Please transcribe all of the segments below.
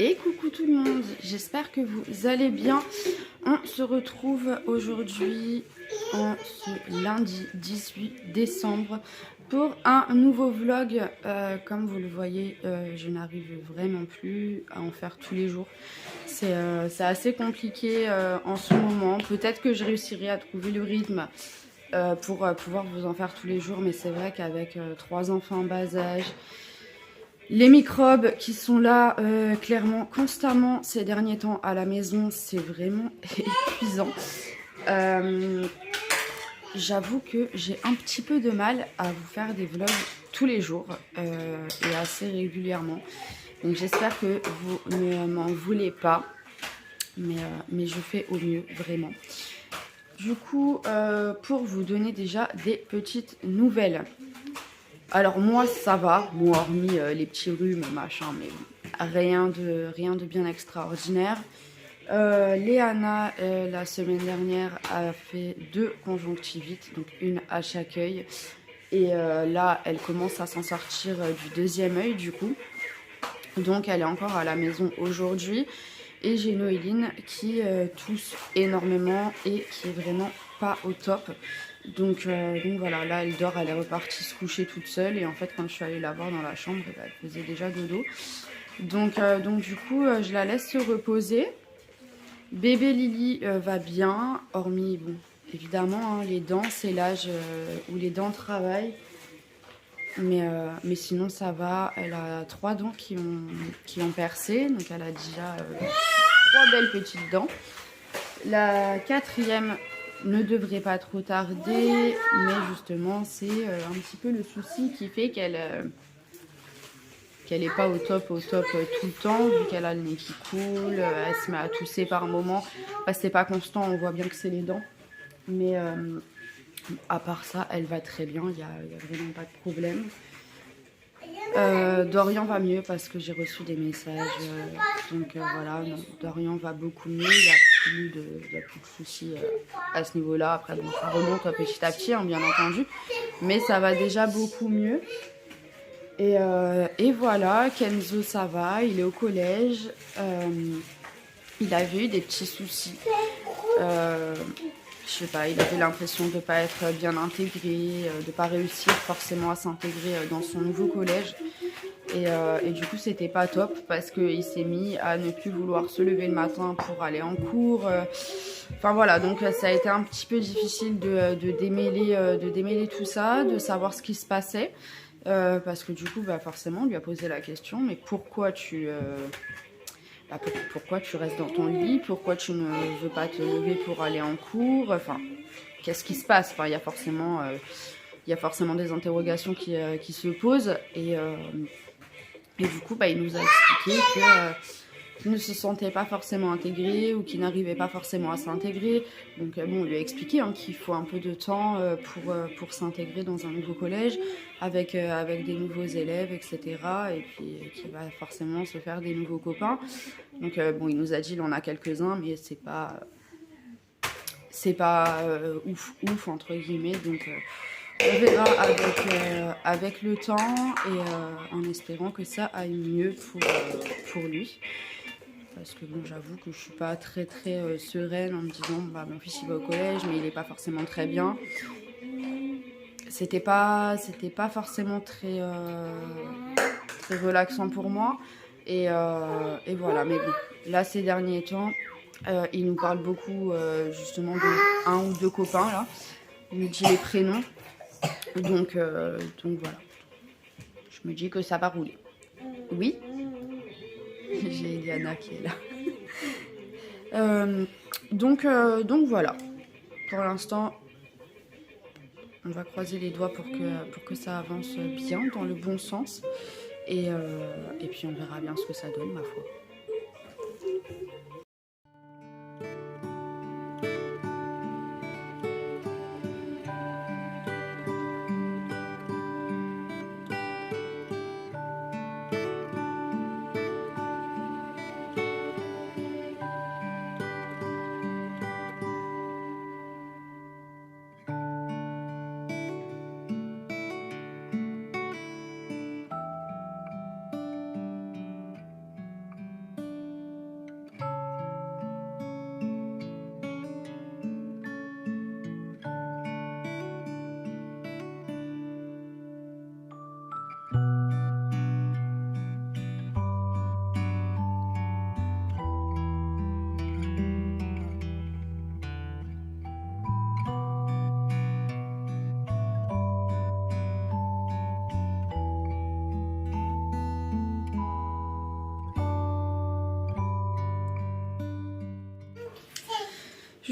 Et coucou tout le monde, j'espère que vous allez bien. On se retrouve aujourd'hui en ce lundi 18 décembre pour un nouveau vlog. Comme vous le voyez, je n'arrive vraiment plus à en faire tous les jours. C'est assez compliqué en ce moment. Peut-être que je réussirai à trouver le rythme pour pouvoir vous en faire tous les jours, mais c'est vrai qu'avec 3 enfants en bas âge, les microbes qui sont là clairement constamment ces derniers temps à la maison, c'est vraiment épuisant. J'avoue que j'ai un petit peu de mal à vous faire des vlogs tous les jours et assez régulièrement. Donc j'espère que vous ne m'en voulez pas, mais je fais au mieux vraiment. Du coup, pour vous donner déjà des petites nouvelles. Alors moi ça va, bon, hormis les petits rhumes, machin, mais rien de bien extraordinaire. Léana, la semaine dernière, a fait 2 conjonctivites, donc une à chaque œil. Et là, elle commence à s'en sortir du deuxième œil du coup. Donc elle est encore à la maison aujourd'hui. Et j'ai Noéline qui tousse énormément et qui est vraiment pas au top. Donc voilà, là elle dort, elle est repartie se coucher toute seule. Et en fait quand je suis allée la voir dans la chambre, elle faisait déjà dodo. Donc du coup je la laisse se reposer. Bébé Lily va bien, hormis, bon, évidemment, hein, les dents, c'est l'âge où les dents travaillent. Mais sinon ça va, elle a 3 dents qui ont percé, donc elle a déjà 3 belles petites dents. La 4e ne devrait pas trop tarder, mais justement c'est un petit peu le souci qui fait qu'elle n'est pas au top tout le temps, vu qu'elle a le nez qui coule, elle se met à tousser par moment. Enfin, c'est pas constant, on voit bien que c'est les dents. Mais à part ça, elle va très bien, il n'y a vraiment pas de problème. Dorian va mieux parce que j'ai reçu des messages. Donc voilà, non, Dorian va beaucoup mieux, il n'y a plus de soucis à ce niveau-là. Après, bon, ça remonte petit à petit, hein, bien entendu. Mais ça va déjà beaucoup mieux. Et voilà, Kenzo ça va, il est au collège, il avait eu des petits soucis, je sais pas, il avait l'impression de ne pas être bien intégré, de ne pas réussir forcément à s'intégrer dans son nouveau collège. Et du coup c'était pas top parce qu'il s'est mis à ne plus vouloir se lever le matin pour aller en cours. Enfin voilà, donc ça a été un petit peu difficile de démêler tout ça, de savoir ce qui se passait. Parce que du coup, forcément, on lui a posé la question, mais pourquoi pourquoi tu restes dans ton lit? Pourquoi tu ne veux pas te lever pour aller en cours? Enfin, qu'est-ce qui se passe? Enfin, il y a forcément des interrogations qui se posent. Et du coup, il nous a expliqué qu'il ne se sentait pas forcément intégré ou qu'il n'arrivait pas forcément à s'intégrer. Donc bon, on lui a expliqué hein, qu'il faut un peu de temps pour s'intégrer dans un nouveau collège avec des nouveaux élèves, etc. Et puis qu'il va forcément se faire des nouveaux copains. Donc bon, il nous a dit qu'il en a quelques-uns, mais c'est pas ouf entre guillemets. Donc on verra avec le temps et en espérant que ça aille mieux pour lui. Parce que bon, j'avoue que je suis pas très sereine en me disant mon fils il va au collège mais il est pas forcément très bien. C'était pas forcément très relaxant pour moi et voilà. Mais bon, là ces derniers temps il nous parle beaucoup justement de 1 ou 2 copains là. Il nous dit les prénoms. Donc voilà. Je me dis que ça va rouler. Oui. J'ai Eliana qui est là. Donc voilà. Pour l'instant, on va croiser les doigts pour que ça avance bien, dans le bon sens. Et puis on verra bien ce que ça donne, ma foi.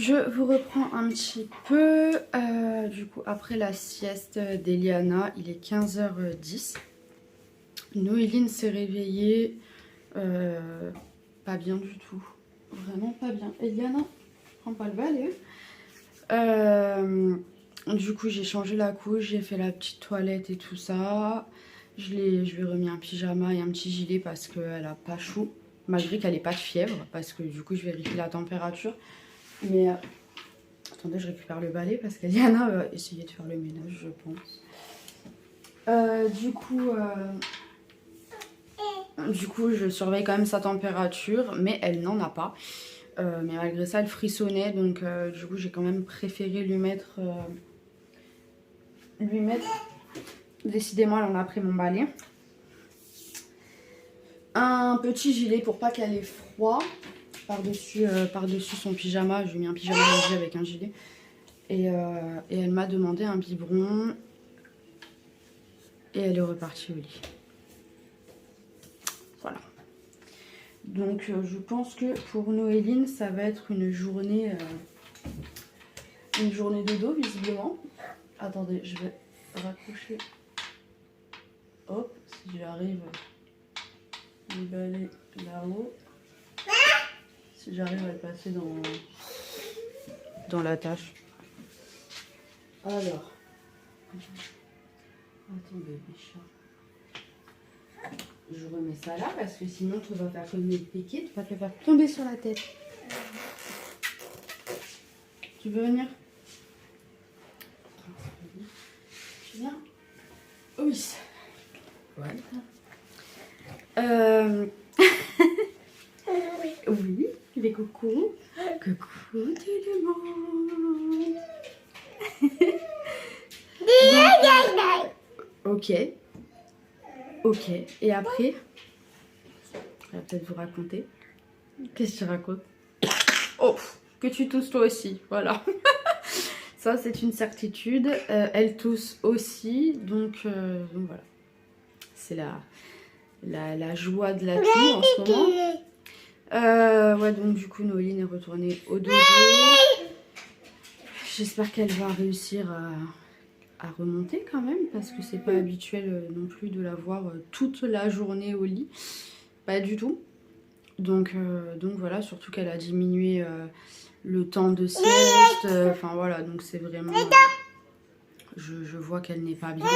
Je vous reprends un petit peu. Du coup, après la sieste d'Eliana, il est 15h10. Noéline s'est réveillée pas bien du tout. Vraiment pas bien. Eliana, prends pas le balai. Du coup, j'ai changé la couche, j'ai fait la petite toilette et tout ça. Je lui ai remis un pyjama et un petit gilet parce qu'elle a pas chaud. Malgré qu'elle n'ait pas de fièvre. Parce que du coup, je vérifie la température. Mais attendez, je récupère le balai parce qu'Eliana va essayer de faire le ménage, je pense. Du coup, je surveille quand même sa température, mais elle n'en a pas. Mais malgré ça, elle frissonnait, donc du coup, j'ai quand même préféré lui mettre... Décidément, elle en a pris mon balai. Un petit gilet pour pas qu'elle ait froid. Par-dessus son pyjama, je lui ai mis un pyjama léger avec un gilet. Et elle m'a demandé un biberon. Et elle est repartie au lit. Voilà. Donc je pense que pour Noéline, ça va être une journée dodo visiblement. Attendez, je vais raccrocher. Hop, si j'arrive le balai là-haut. Si j'arrive à le passer dans la tâche. Alors. Attendez, les chats. Je remets ça là parce que sinon tu vas faire comme les piquets, tu vas te le faire tomber sur la tête. Tu veux venir? Tu viens? Oui. Voilà. Oui, les coucou. Coucou tout le monde. Ok. Ok. Et après, je vais peut-être vous raconter. Qu'est-ce que tu racontes? Oh, que tu tousses toi aussi. Voilà. Ça, c'est une certitude. Elle tousse aussi. Donc voilà. C'est la joie de la toux en ce moment. Ouais, donc du coup, Noéline est retournée au dodo. J'espère qu'elle va réussir à remonter quand même, parce que c'est pas habituel non plus de la voir toute la journée au lit. Pas du tout. Donc voilà, surtout qu'elle a diminué le temps de sieste. Enfin voilà, donc c'est vraiment... je vois qu'elle n'est pas bien.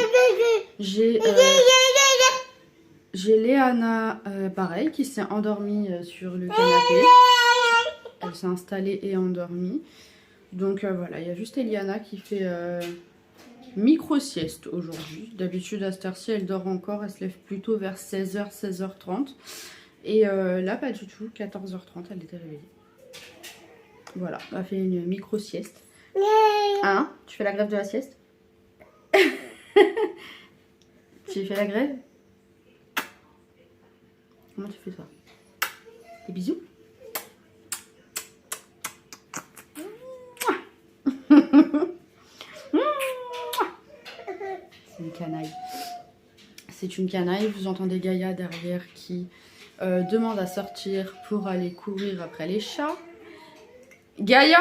J'ai Léana, pareil, qui s'est endormie sur le canapé. Elle s'est installée et endormie. Donc voilà, il y a juste Eliana qui fait micro-sieste aujourd'hui. D'habitude, à cette heure-ci, elle dort encore. Elle se lève plutôt vers 16h, 16h30. Et là, pas du tout. 14h30, elle était réveillée. Voilà, elle a fait une micro-sieste. Hein? Tu fais la grève de la sieste? Tu fais la grève? Comment tu fais ça? Des bisous? C'est une canaille. C'est une canaille. Vous entendez Gaïa derrière qui demande à sortir pour aller courir après les chats. Gaïa!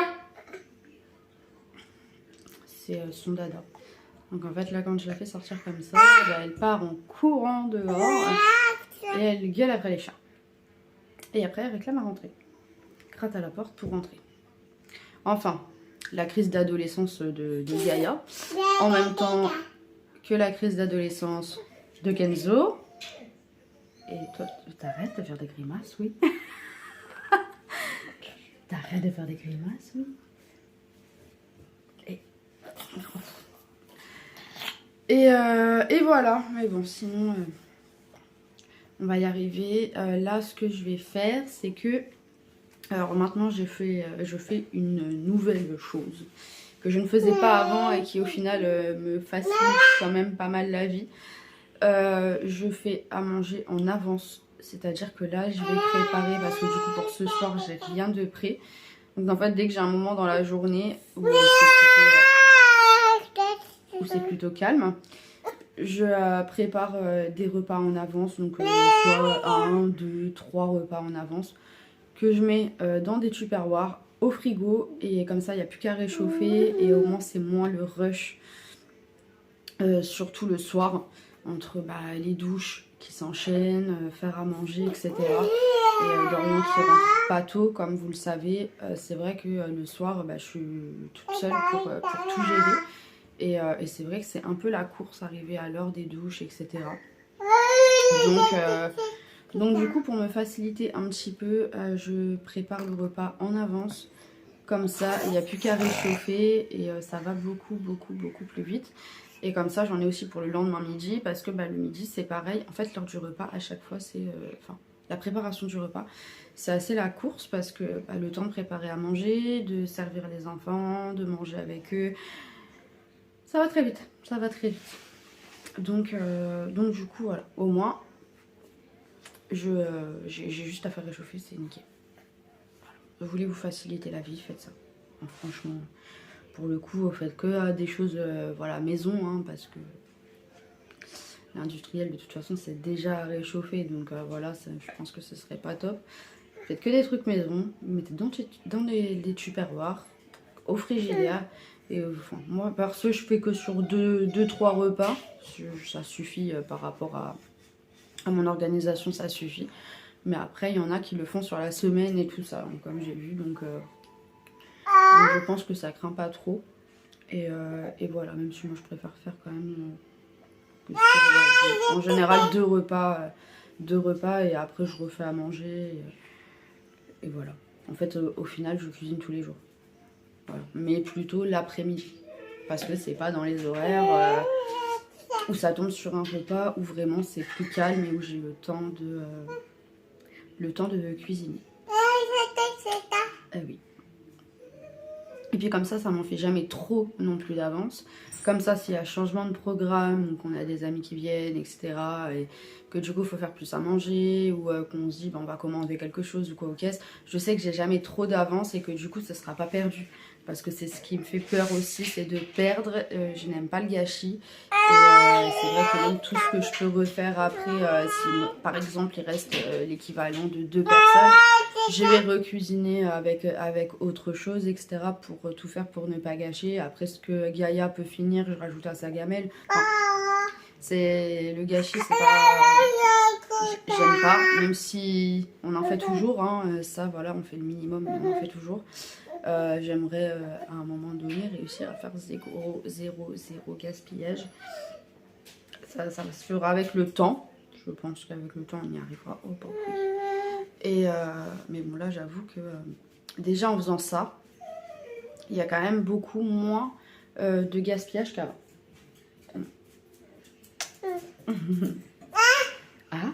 C'est son dada. Donc en fait là quand je la fais sortir comme ça, bah, elle part en courant dehors et elle gueule après les chats. Et après elle réclame à rentrer. Gratte à la porte pour rentrer. Enfin, la crise d'adolescence de Gaïa. En même temps que la crise d'adolescence de Kenzo. Et toi, t'arrêtes de faire des grimaces, oui? T'arrêtes de faire des grimaces, oui? Et voilà. Mais bon, sinon, on va y arriver. Là, ce que je vais faire, c'est que... Alors maintenant, je fais une nouvelle chose que je ne faisais pas avant et qui, au final, me facilite quand même pas mal la vie. Je fais à manger en avance. C'est-à-dire que là, je vais préparer, parce que du coup, pour ce soir, j'ai rien de prêt. Donc en fait, dès que j'ai un moment dans la journée où c'est plutôt calme, je prépare des repas en avance. Donc soit 1, 2, 3 repas en avance que je mets dans des tupperwares au frigo et comme ça il n'y a plus qu'à réchauffer et au moins c'est moins le rush, surtout le soir, entre les douches qui s'enchaînent, faire à manger, etc. Et Dorian qui rentre pas tôt, comme vous le savez, c'est vrai que le soir je suis toute seule pour tout gérer. Et c'est vrai que c'est un peu la course arriver à l'heure des douches, etc. Donc du coup, pour me faciliter un petit peu, je prépare le repas en avance. Comme ça, il n'y a plus qu'à réchauffer et ça va beaucoup plus vite. Et comme ça, j'en ai aussi pour le lendemain midi parce que le midi, c'est pareil. En fait, l'heure du repas, à chaque fois, c'est... la préparation du repas, c'est assez la course parce que le temps de préparer à manger, de servir les enfants, de manger avec eux, ça va très vite. Ça va très vite. Donc du coup, voilà. Au moins, j'ai juste à faire réchauffer, c'est nickel. Voilà. Je voulais vous faciliter la vie, faites ça. Enfin, franchement, pour le coup, faites que des choses maison, hein, parce que l'industriel, de toute façon, c'est déjà réchauffé. Donc voilà, ça, je pense que ce serait pas top. Faites que des trucs maison, vous mettez dans les tupperwares, au frigidaire. Et enfin, moi, perso, je fais que sur 2-3 repas. Ça suffit par rapport à mon organisation, ça suffit. Mais après, il y en a qui le font sur la semaine et tout ça, comme j'ai vu. Donc je pense que ça craint pas trop. Et voilà, même si moi, je préfère faire quand même en général 2 repas et après, je refais à manger. Et voilà. En fait, au final, je cuisine tous les jours. Voilà. Mais plutôt l'après-midi. Parce que c'est pas dans les horaires où ça tombe sur un repas où vraiment c'est plus calme et où j'ai le temps de cuisiner. Oui. Et puis comme ça m'en fait jamais trop non plus d'avance. Comme ça, s'il y a changement de programme ou qu'on a des amis qui viennent, etc. et que du coup, il faut faire plus à manger ou qu'on se dit, on va commander quelque chose ou quoi aux caisses, je sais que j'ai jamais trop d'avance et que du coup, ça sera pas perdu. Parce que c'est ce qui me fait peur aussi, c'est de perdre. Je n'aime pas le gâchis. Et c'est vrai que même tout ce que je peux refaire après, si par exemple, il reste l'équivalent de 2 personnes, je vais recuisiner avec autre chose, etc. pour tout faire pour ne pas gâcher. Après, ce que Gaïa peut finir, je rajoute à sa gamelle. Enfin, c'est le gâchis, c'est pas... J'aime pas, même si on en fait toujours. Hein, ça, voilà, on fait le minimum, mais on en fait toujours. J'aimerais à un moment donné réussir à faire zéro gaspillage. Ça se fera avec le temps. Je pense qu'avec le temps, on y arrivera au pas plus. Mais bon, là, j'avoue que déjà en faisant ça, il y a quand même beaucoup moins de gaspillage qu'avant. Ah,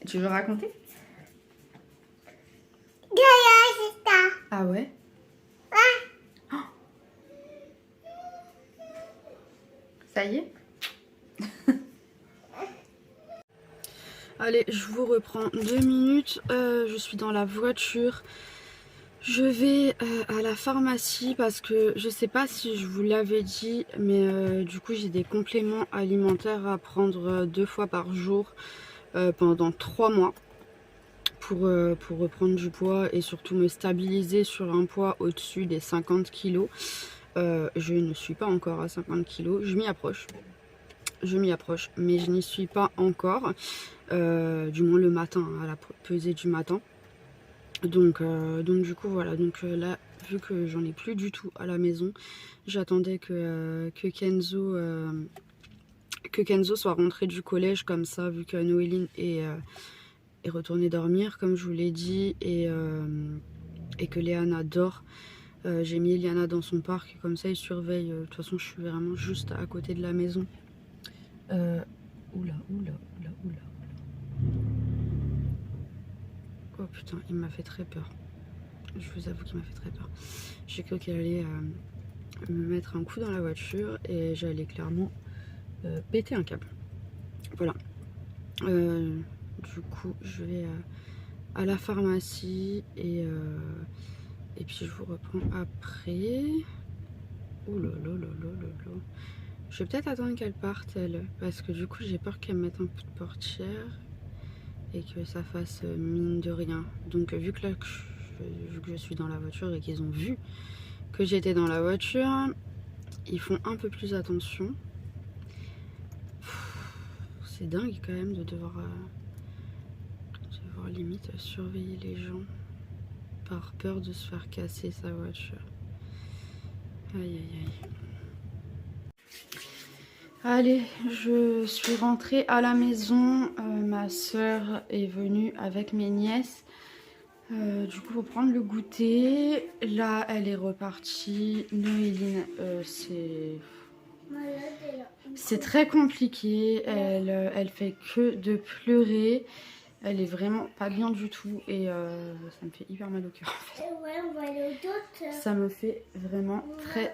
tu veux raconter? Ah ouais? Oh, ça y est? Allez, je vous reprends 2 minutes. Je suis dans la voiture. Je vais à la pharmacie parce que je sais pas si je vous l'avais dit, mais du coup j'ai des compléments alimentaires à prendre 2 fois par jour pendant 3 mois pour reprendre du poids et surtout me stabiliser sur un poids au-dessus des 50 kg. Je ne suis pas encore à 50 kg, je m'y approche, mais je n'y suis pas encore, du moins le matin, à la pesée du matin. Donc du coup voilà, là vu que j'en ai plus du tout à la maison, j'attendais que Kenzo soit rentré du collège, comme ça, vu que Noéline est retournée dormir comme je vous l'ai dit, et que Léana dort. J'ai mis Eliana dans son parc et comme ça il surveille. De toute façon je suis vraiment juste à côté de la maison. Oula. Oh putain, il m'a fait très peur. Je vous avoue qu'il m'a fait très peur. J'ai cru qu'elle allait me mettre un coup dans la voiture et j'allais clairement péter un câble. Voilà. Du coup, je vais à la pharmacie et puis je vous reprends après. Oh là là là là là là. Je vais peut-être attendre qu'elle parte, elle, parce que du coup, j'ai peur qu'elle mette un coup de portière et que ça fasse mine de rien. Donc vu que là vu que je suis dans la voiture et qu'ils ont vu que j'étais dans la voiture, ils font un peu plus attention. C'est dingue quand même de devoir limite surveiller les gens par peur de se faire casser sa voiture. Aïe aïe aïe. Allez, je suis rentrée à la maison. Ma soeur est venue avec mes nièces. Du coup, pour prendre le goûter. Là, elle est repartie. Noéline, c'est très compliqué. Elle fait que de pleurer. Elle est vraiment pas bien du tout et ça me fait hyper mal au cœur en fait. Ouais, on va aller au docteur. Ça me fait vraiment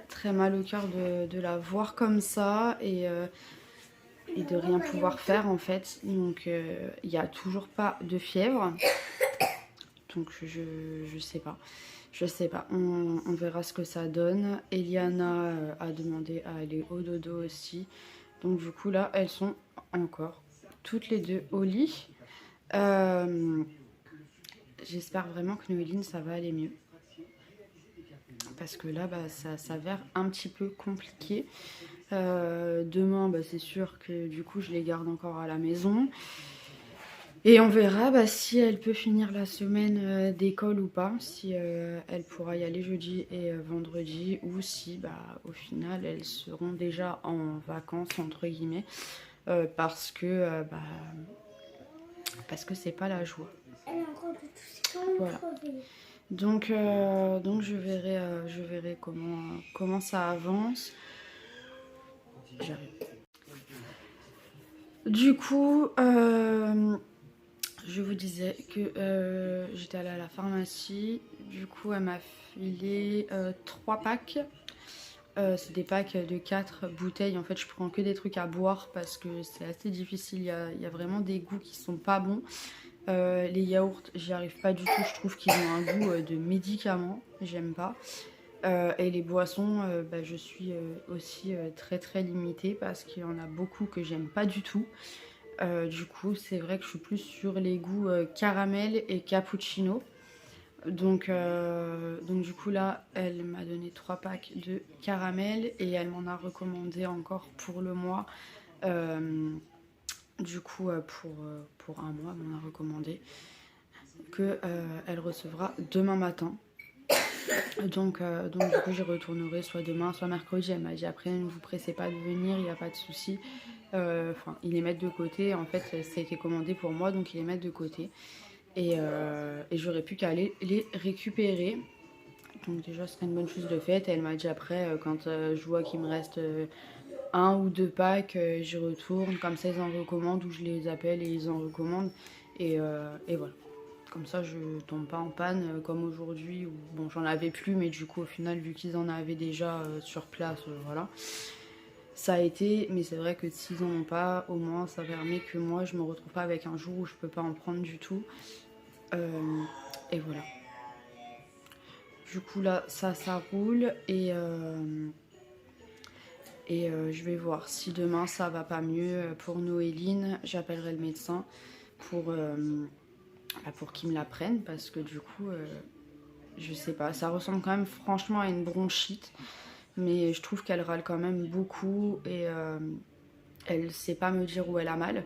très mal au cœur de la voir comme ça et de rien pouvoir faire en fait. Donc il n'y a toujours pas de fièvre. Donc je sais pas. Je sais pas. On verra ce que ça donne. Eliana a demandé à aller au dodo aussi. Donc du coup là, elles sont encore toutes les deux au lit. J'espère vraiment que Noéline ça va aller mieux parce que là ça s'avère un petit peu compliqué. Demain c'est sûr que du coup je les garde encore à la maison et on verra si elle peut finir la semaine d'école ou pas, si elle pourra y aller jeudi et vendredi ou si au final elles seront déjà en vacances entre guillemets parce que c'est pas la joie. Voilà. Donc je verrai comment ça avance. J'arrive. Du coup, je vous disais que j'étais allée à la pharmacie. Du coup, elle m'a filé 3 packs. C'est des packs de 4 bouteilles. En fait, je prends que des trucs à boire parce que c'est assez difficile. Il y a vraiment des goûts qui sont pas bons. Les yaourts, j'y arrive pas du tout. Je trouve qu'ils ont un goût de médicament. J'aime pas. Et les boissons, je suis aussi très limitée parce qu'il y en a beaucoup que j'aime pas du tout. Du coup, c'est vrai que je suis plus sur les goûts caramel et cappuccino. Donc du coup là, elle m'a donné 3 packs de caramel et elle m'en a recommandé encore pour le mois. Du coup, pour un mois, elle m'en a recommandé qu'elle recevra demain matin. Donc du coup, j'y retournerai soit demain, soit mercredi. Elle m'a dit après, ne vous pressez pas de venir, il n'y a pas de souci. Enfin, ils les mettent de côté. En fait, ça a été commandé pour moi, donc ils les mettent de côté. Et j'aurais pu qu'à aller les récupérer. Donc déjà, ce serait une bonne chose de fait. Et elle m'a dit après, quand je vois qu'il me reste 1 ou 2 packs, j'y retourne. Comme ça, ils en recommandent ou je les appelle et ils en recommandent. Et voilà. Comme ça, je tombe pas en panne comme aujourd'hui. Bon, j'en avais plus, mais du coup, au final, vu qu'ils en avaient déjà sur place, voilà. Ça a été, mais c'est vrai que s'ils en ont pas, au moins, ça permet que moi, je me retrouve pas avec un jour où je peux pas en prendre du tout. Et voilà. Du coup, là, ça roule et je vais voir si demain ça va pas mieux pour Noéline. J'appellerai le médecin pour qu'il me la prenne parce que du coup, je sais pas, ça ressemble quand même franchement à une bronchite, mais je trouve qu'elle râle quand même beaucoup et elle sait pas me dire où elle a mal.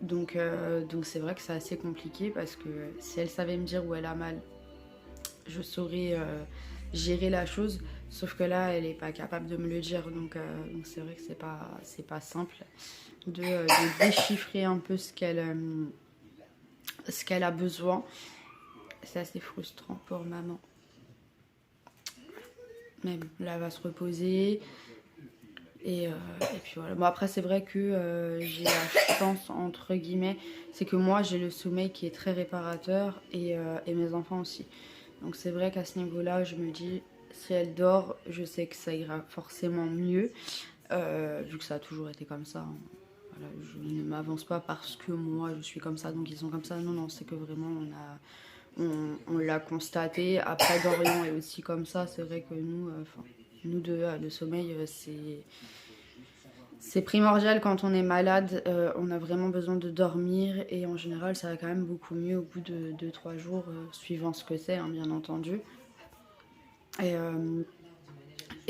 Donc c'est vrai que c'est assez compliqué parce que si elle savait me dire où elle a mal, je saurais gérer la chose. Sauf que là, elle est pas capable de me le dire. Donc c'est vrai que c'est pas simple de déchiffrer un peu ce qu'elle a besoin. C'est assez frustrant pour maman. Mais bon, là, elle va se reposer. Et puis voilà. Bon, après, c'est vrai que j'ai la chance, entre guillemets, c'est que moi, j'ai le sommeil qui est très réparateur et mes enfants aussi. Donc c'est vrai qu'à ce niveau-là, je me dis, si elle dort, je sais que ça ira forcément mieux, vu que ça a toujours été comme ça. Hein. Voilà, je ne m'avance pas parce que moi, je suis comme ça, donc ils sont comme ça. Non, c'est que vraiment, on l'a constaté. Après, Dorian est aussi comme ça. C'est vrai que nous deux, le sommeil, C'est primordial quand on est malade, on a vraiment besoin de dormir et en général ça va quand même beaucoup mieux au bout de 2-3 jours, suivant ce que c'est, hein, bien entendu. Et,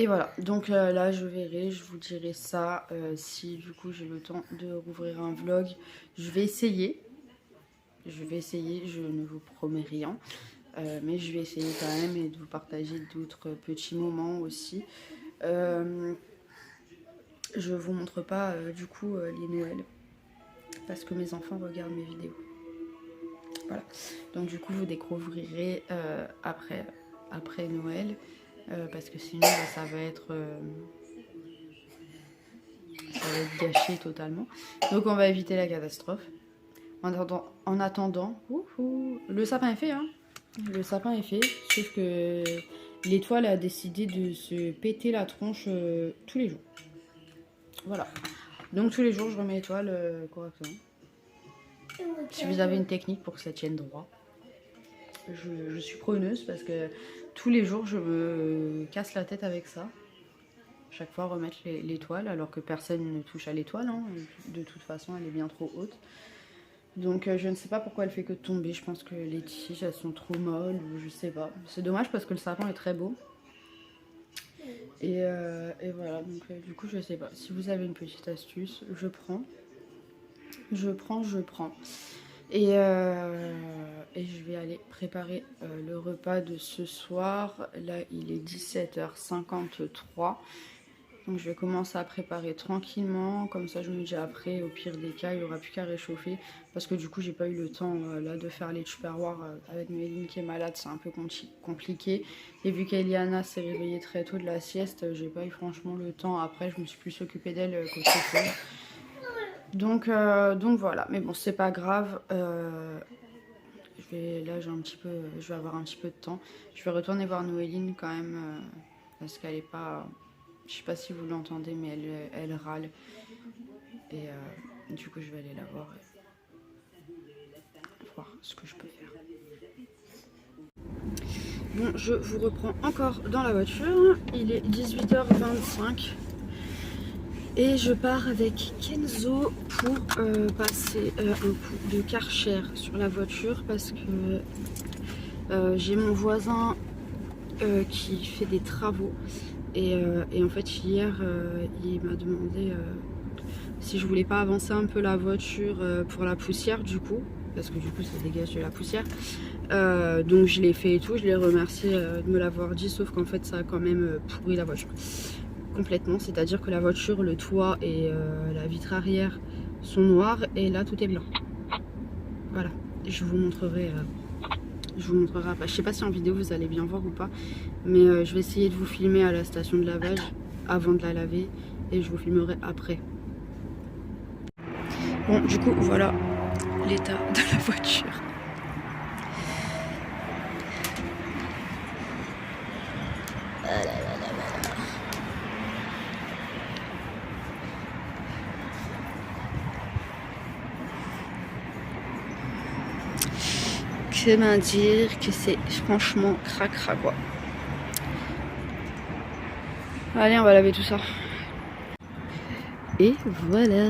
voilà, donc là je verrai, je vous dirai ça, si du coup j'ai le temps de rouvrir un vlog. Je vais essayer, je ne vous promets rien, mais je vais essayer quand même et de vous partager d'autres petits moments aussi. Je vous montre pas du coup les Noëls parce que mes enfants regardent mes vidéos. Voilà. Donc du coup vous découvrirez après Noël parce que sinon bah, ça va être gâché totalement. Donc on va éviter la catastrophe. En attendant, le sapin est fait, hein. Le sapin est fait, sauf que l'étoile a décidé de se péter la tronche tous les jours. Voilà. Donc tous les jours je remets l'étoile correctement. Si vous avez une technique pour que ça tienne droit, je suis preneuse parce que tous les jours je me casse la tête avec ça. Chaque fois remettre l'étoile alors que personne ne touche à l'étoile, hein. De toute façon elle est bien trop haute. Donc je ne sais pas pourquoi elle fait que tomber, je pense que les tiges elles sont trop molles ou je sais pas. C'est dommage parce que le sapin est très beau. Et voilà, donc du coup je sais pas. Si vous avez une petite astuce, je prends. Je prends. Et je vais aller préparer le repas de ce soir. Là il est 17h53. Donc je vais commencer à préparer tranquillement, comme ça je me dis après, au pire des cas, il n'y aura plus qu'à réchauffer. Parce que du coup j'ai pas eu le temps là de faire les tupperwares avec Méline qui est malade, c'est un peu compliqué. Et vu qu'Eliana s'est réveillée très tôt de la sieste, j'ai pas eu franchement le temps. Après je me suis plus occupée d'elle qu'autre chose. Donc voilà, mais bon c'est pas grave. Là je vais avoir un petit peu de temps. Je vais retourner voir Noéline quand même, parce qu'elle est pas... Je sais pas si vous l'entendez, mais elle râle. Et du coup, je vais aller la voir et voir ce que je peux faire. Bon, je vous reprends encore dans la voiture. Il est 18h25. Et je pars avec Kenzo pour passer un coup de Karcher sur la voiture parce que j'ai mon voisin qui fait des travaux. Et en fait hier il m'a demandé si je voulais pas avancer un peu la voiture pour la poussière du coup, parce que du coup ça dégage de la poussière. Donc je l'ai fait et tout, je l'ai remercié de me l'avoir dit, sauf qu'en fait ça a quand même pourri la voiture complètement, c'est à dire que la voiture, le toit et la vitre arrière sont noirs et là tout est blanc. Voilà, je vous montrerai après. Je sais pas si en vidéo vous allez bien voir ou pas, mais je vais essayer de vous filmer à la station de lavage avant de la laver et je vous filmerai après. Bon, du coup voilà l'état de la voiture. Comment dire que c'est franchement cracra quoi. Allez, on va laver tout ça. Et voilà.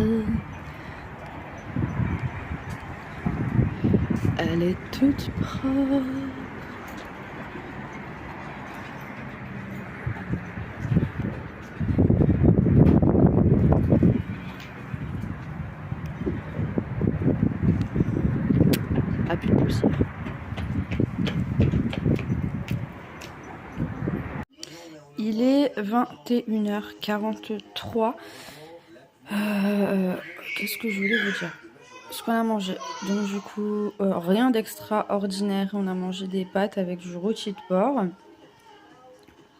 Elle est toute propre. Ah, plus de poussière. Il est 21h43. Qu'est-ce que je voulais vous dire? Ce qu'on a mangé. Donc du coup, rien d'extraordinaire. On a mangé des pâtes avec du rôti de porc.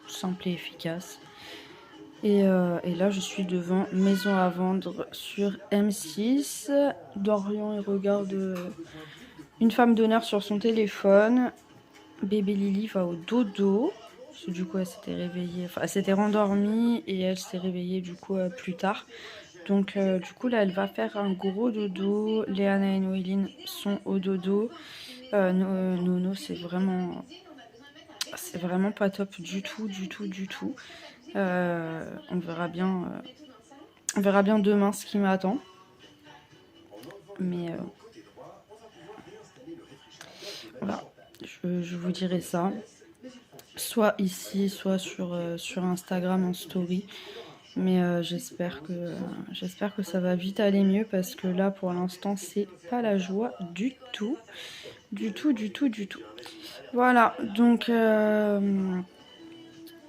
Simple et efficace. Et là, je suis devant Maison à vendre sur M6. Dorian, il regarde une femme d'honneur sur son téléphone. Bébé Lily va au dodo. Parce que du coup, elle s'était réveillée, enfin, elle s'était rendormie et elle s'est réveillée du coup plus tard. Donc du coup, là, elle va faire un gros dodo. Léana et Noéline sont au dodo. Nono, c'est vraiment pas top du tout. On verra bien On verra bien demain ce qui m'attend. Mais voilà, je vous dirai ça. Soit ici, soit sur Instagram en story. Mais j'espère que ça va vite aller mieux parce que là, pour l'instant, c'est pas la joie du tout. Du tout. Voilà, donc on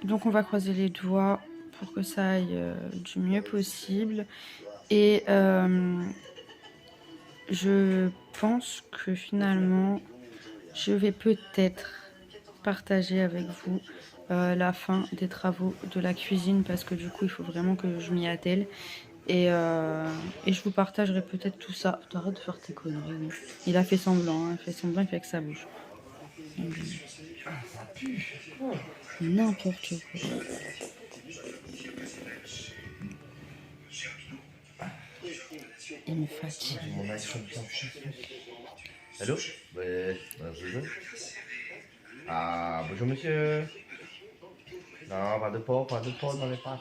va croiser les doigts pour que ça aille du mieux possible. Et je pense que finalement, je vais peut-être partager avec vous la fin des travaux de la cuisine parce que du coup il faut vraiment que je m'y attelle et je vous partagerai peut-être tout ça. Arrête de faire tes conneries. Il a fait semblant, hein. Il fait que ça bouge. N'importe quoi. Il me fatigue. Allô? Bonjour. Ah, bonjour monsieur. Non, pas de porc dans les pâtes.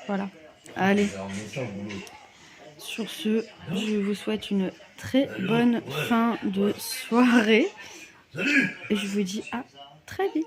Voilà. Allez. Sur ce, je vous souhaite une très bonne fin de soirée. Et je vous dis à très vite.